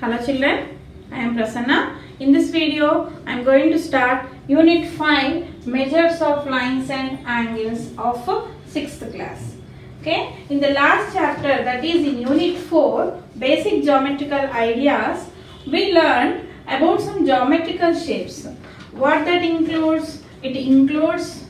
Hello children, I am Prasanna. In this video, I am going to start Unit 5 Measures of Lines and Angles of 6th class. Okay, in the last chapter, that is in Unit 4 Basic Geometrical Ideas, we learned about some geometrical shapes. What that includes? It includes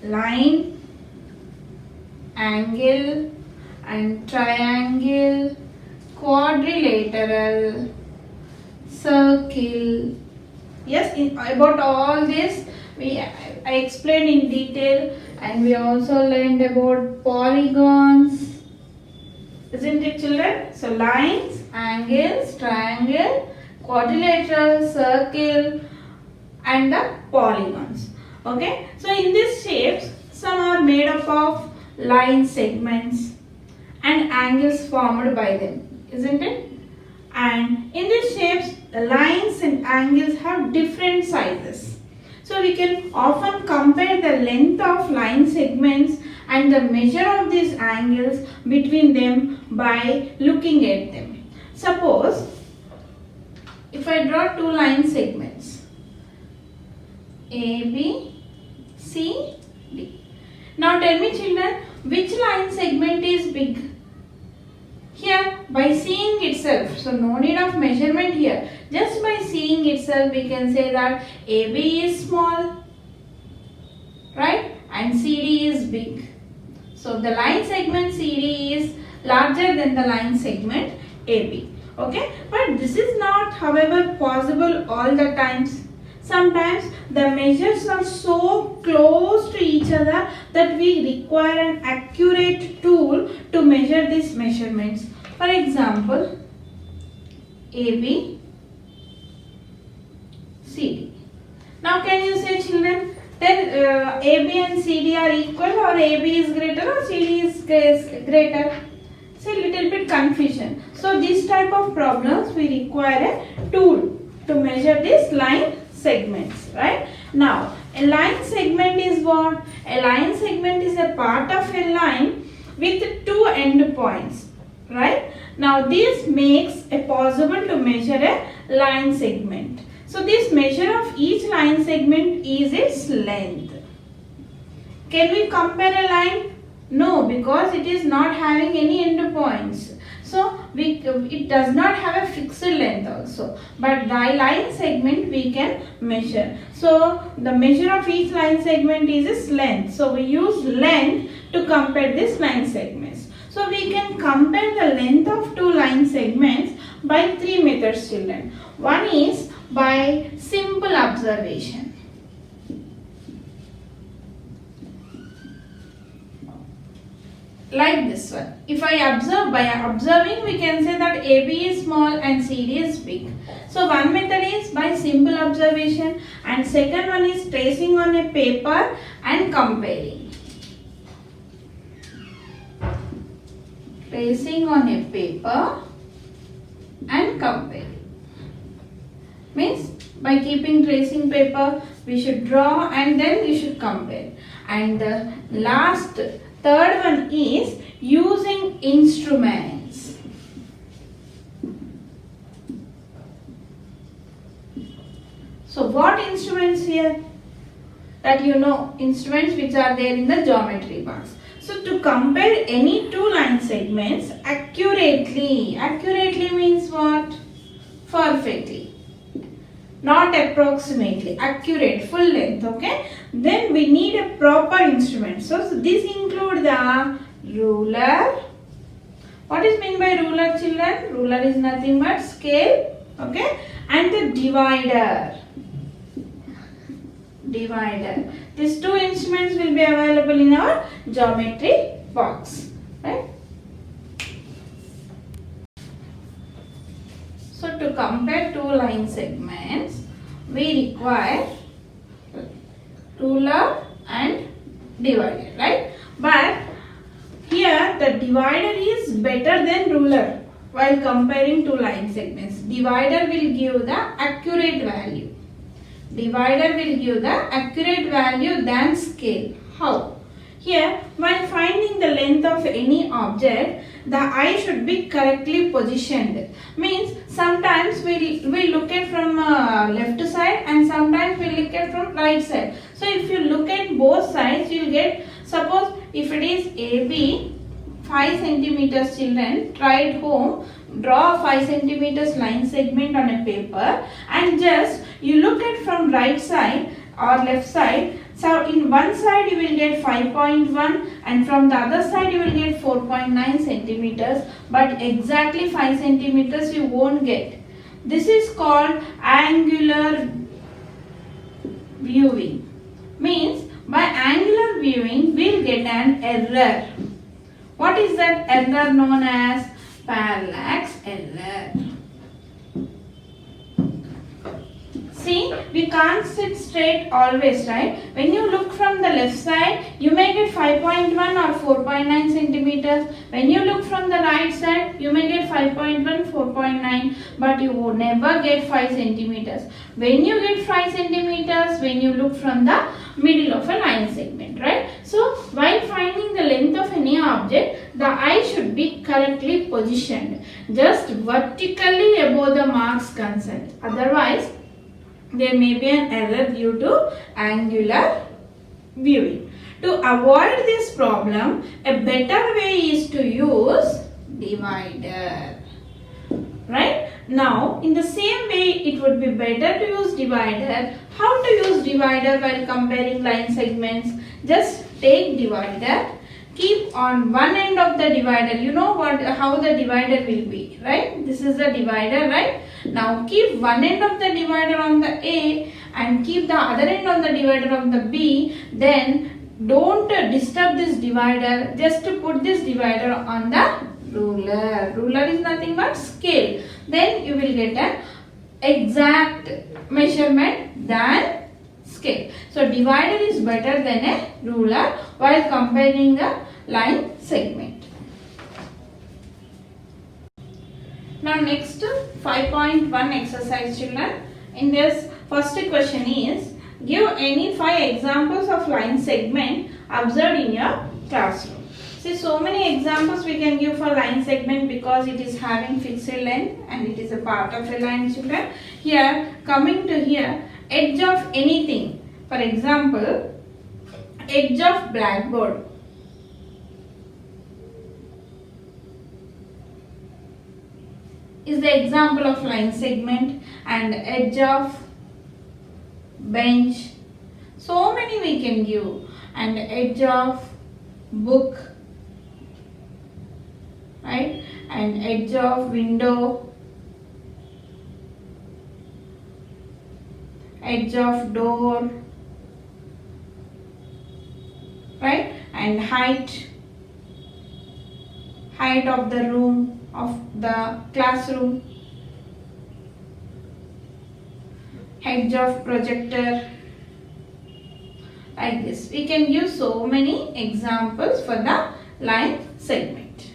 line, angle and triangle, quadrilateral, circle. Yes, about all this I explained in detail, and we also learned about polygons, isn't it children? So lines, angles, triangle, quadrilateral, circle and the polygons. Okay, so in these shapes some are made up of line segments and angles formed by them, isn't it? And in these shapes, the lines and angles have different sizes. So we can often compare the length of line segments and the measure of these angles between them by looking at them. Suppose if I draw two line segments, A, B, C, D. Now tell me children, which line segment is big? Here, by seeing itself, so no need of measurement here, just by seeing itself we can say that AB is small, right, and CD is big. So the line segment CD is larger than the line segment AB. Okay, but this is not however possible all the times. Sometimes the measures are so close to each other that we require an accurate tool to measure these measurements. For example, AB, CD. Now can you say children, then AB and CD are equal, or AB is greater or CD is greater? See, little bit confusion. So this type of problems we require a tool to measure this line segments, right? Now a line segment is what? A line segment is a part of a line with two end points, right? Now this makes it possible to measure a line segment. So this measure of each line segment is its length. Can we compare a line? No, because it is not having any end points. So it does not have a fixed length also, but the line segment we can measure. So the measure of each line segment is its length. So we use length to compare this line segments. So we can compare the length of two line segments by three methods children. One is by simple observation. Like this one. If I observe, by observing we can say that AB is small and CD is big. So one method is by simple observation, and second one is tracing on a paper and comparing. Tracing on a paper and comparing. Means by keeping tracing paper we should draw and then we should compare. And the last third one is using instruments. So what instruments here? That you know, instruments which are there in the geometry box. So to compare any two line segments accurately, accurately means what? Perfectly. Not approximately, accurate, full length, okay? Then we need a proper instrument. So this include the ruler. What is meant by ruler children? Ruler is nothing but scale, okay? And the divider. Divider. These two instruments will be available in our geometry box, right? So to compare two line segments, we require ruler and divider, right? But here the divider is better than ruler while comparing two line segments. Divider will give the accurate value. Divider will give the accurate value than scale. How? Here, while finding the length of any object, the eye should be correctly positioned. Means sometimes we look at from left side and sometimes we look at from right side. So if you look at both sides, you will get, suppose if it is AB 5 centimeters, children, try at home, draw a 5 centimeters line segment on a paper and just you look at from right side or left side. So in one side you will get 5.1 and from the other side you will get 4.9 centimeters, but exactly 5 centimeters you won't get. This is called angular viewing. Means by angular viewing we will get an error. What is that error known as? Parallax error. See, we can't sit straight always, right? When you look from the left side, you may get 5.1 or 4.9 centimeters. When you look from the right side, you may get 5.1, 4.9, but you will never get 5 centimeters. When you get 5 centimeters, when you look from the middle of a line segment, right? So, while finding the length of any object, the eye should be correctly positioned, just vertically above the marks concerned. Otherwise, there may be an error due to angular viewing. To avoid this problem, a better way is to use divider. Right? Now, in the same way, it would be better to use divider. How to use divider while comparing line segments? Just take divider, keep on one end of the divider. You know how the divider will be, right? This is the divider, right? Now keep one end of the divider on the A and keep the other end on the divider on the B. Then don't disturb this divider. Just put this divider on the ruler. Ruler is nothing but scale. Then you will get an exact measurement than scale. So divider is better than a ruler while comparing a line segment. Now next 5.1 exercise, children. In this first question is, give any 5 examples of line segment observed in your classroom. See, so many examples we can give for line segment because it is having fixed length and it is a part of a line, children. Here, coming to here, edge of anything. For example, edge of blackboard. Is the example of line segment, and edge of bench. So many we can give, and edge of book, right, and edge of window, edge of door, right, and height of the room, of the classroom, edge of projector. Like this, we can give so many examples for the line segment.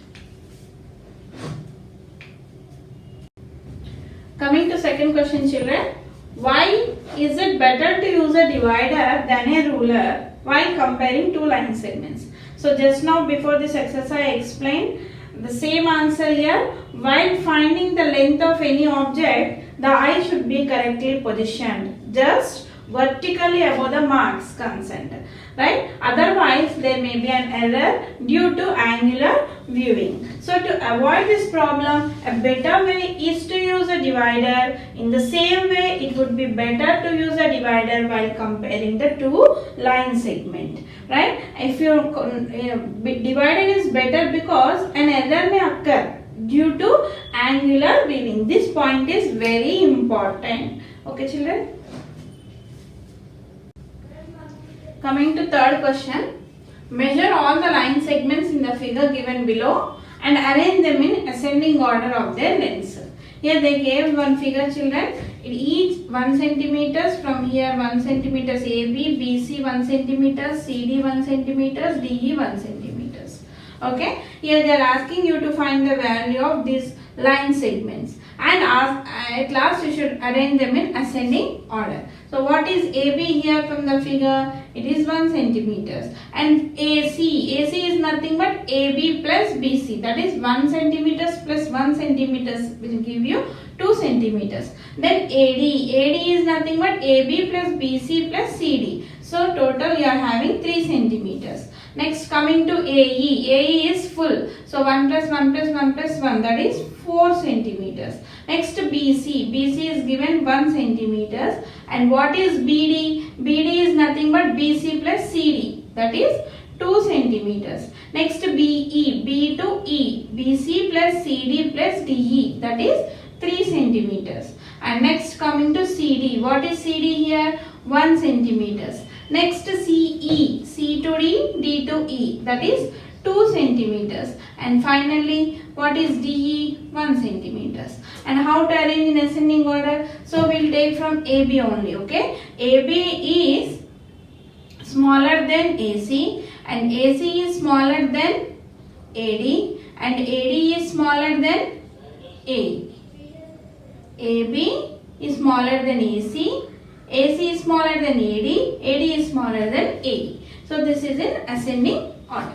Coming to second question, children. Why is it better to use a divider than a ruler while comparing two line segments? So just now before this exercise I explained the same answer here. While finding the length of any object, the eye should be correctly positioned, just vertically above the marks concerned, right? Otherwise there may be an error due to angular viewing. So to avoid this problem, a better way is to use a divider. In the same way, it would be better to use a divider while comparing the two line segment, right? If your divider is better because an error may occur due to angular viewing. This point is very important. Okay, children? Coming to third question, measure all the line segments in the figure given below and arrange them in ascending order of their lengths. Here they gave one figure, children. It each 1 centimeters, from here 1 centimeters AB, BC 1 centimeters, CD 1 centimeters, DE 1 centimeters. Okay. Here they are asking you to find the value of these line segments. and at last you should arrange them in ascending order. So what is AB here from the figure? It is 1 centimeters. And AC is nothing but AB plus BC, that is 1 centimeters plus 1 centimeters will give you 2 centimeters. Then AD is nothing but AB plus BC plus CD. So total you are having 3 centimeters. Next coming to AE is full. So 1 plus 1 plus 1 plus 1, that is 4 centimeters. Next BC is given 1 centimeters. And what is BD? BD is nothing but BC plus CD, that is 2 centimeters. Next BE, B to E, BC plus CD plus DE, that is 3 centimeters. And next coming to CD, what is CD here? 1 centimeters. Next CE, C to D, D to E, that is 2 centimeters. And finally, what is DE? 1 centimeters. And how to arrange in ascending order? So we will take from AB only, okay? AB is smaller than AC, and AC is smaller than AD, and AD is smaller than AE. AB is smaller than AC, AC is smaller than AD, AD is smaller than AE. So this is in ascending order.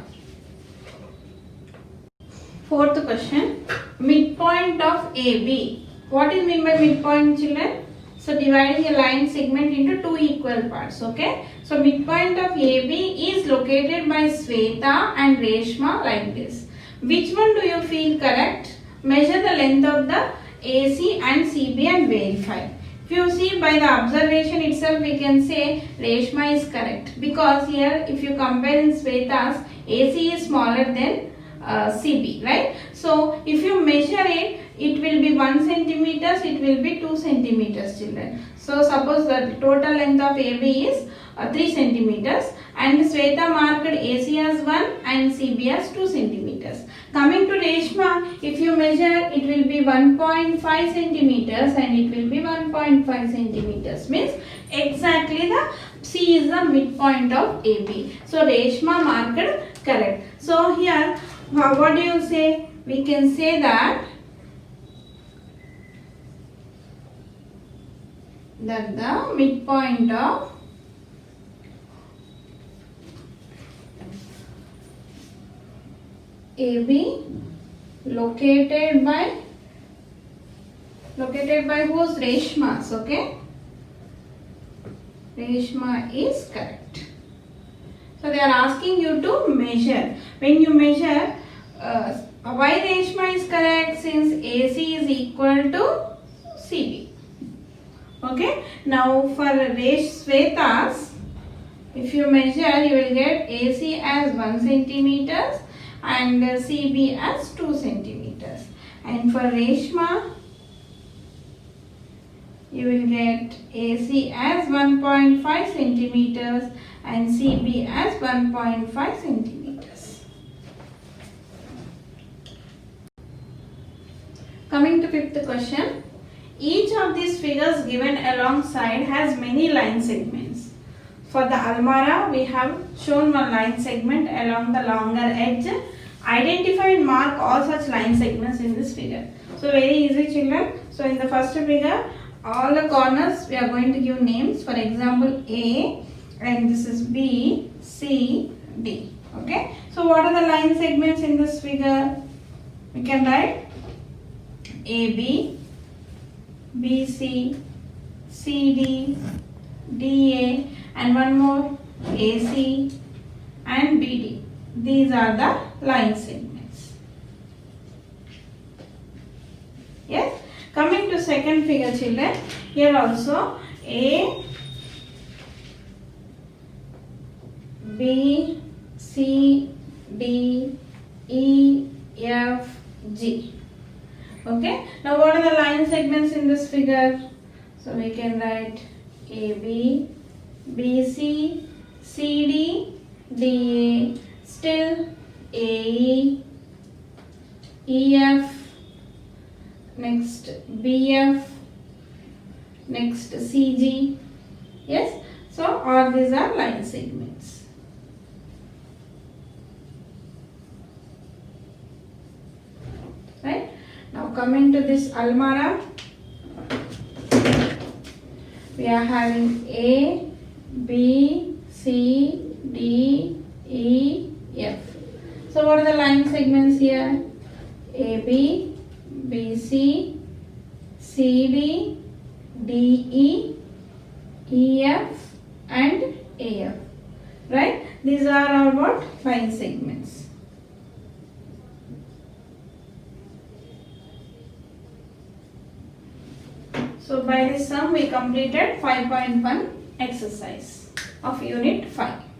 Fourth question, midpoint of AB. What is meant by midpoint, children? So dividing a line segment into 2 equal parts, okay? So midpoint of AB is located by Sweta and Reshma like this. Which one do you feel correct? Measure the length of the AC and CB and verify. If you see by the observation itself, we can say Reshma is correct, because here if you compare in Sweta's, AC is smaller than CB, right? So if you measure it, it will be 1 centimeters, it will be 2 centimeters, children. So suppose the total length of AB is 3 centimeters, and Sweta marked AC as 1 and CB as 2 centimeters. Coming to Reshma, if you measure, it will be 1.5 centimeters and it will be 1.5 centimeters. Means exactly the C is the midpoint of AB. So Reshma marked correct. So here, what do you say? We can say that the midpoint of AB located by whose? Reshma's, okay? Reshma is correct. So they are asking you to measure. When you measure, why Reshma is correct? Since AC is equal to CB. Okay. Now for Sweta's, if you measure, you will get AC as 1 centimeters and CB as 2 centimeters. And for Reshma, you will get AC as 1.5 centimeters and CB as 1.5 centimeters. Coming to fifth question. Each of these figures given alongside has many line segments. For the Almara, we have shown one line segment along the longer edge. Identify and mark all such line segments in this figure. So very easy, children. So in the first figure, all the corners we are going to give names. For example, A, and this is B, C, D. Okay. So what are the line segments in this figure? We can write AB, BC, CD, DA, and one more AC and BD. These are the line segments. Yes. Coming to second figure, children. Here also A, B, C, D, E, F, G. Okay. Now what are the line segments in this figure? So we can write AB, BC, CD, DA, still AE, EF, next BF, next CG. Yes. So all these are line segments. Right. Now coming to this almara, we are having A, B, C, D, E, F. So what are the line segments here? AB, BC, CD, DE, EF and AF. Right? These are our what? Line segments. So by this sum we completed 5.1 exercise of unit 5.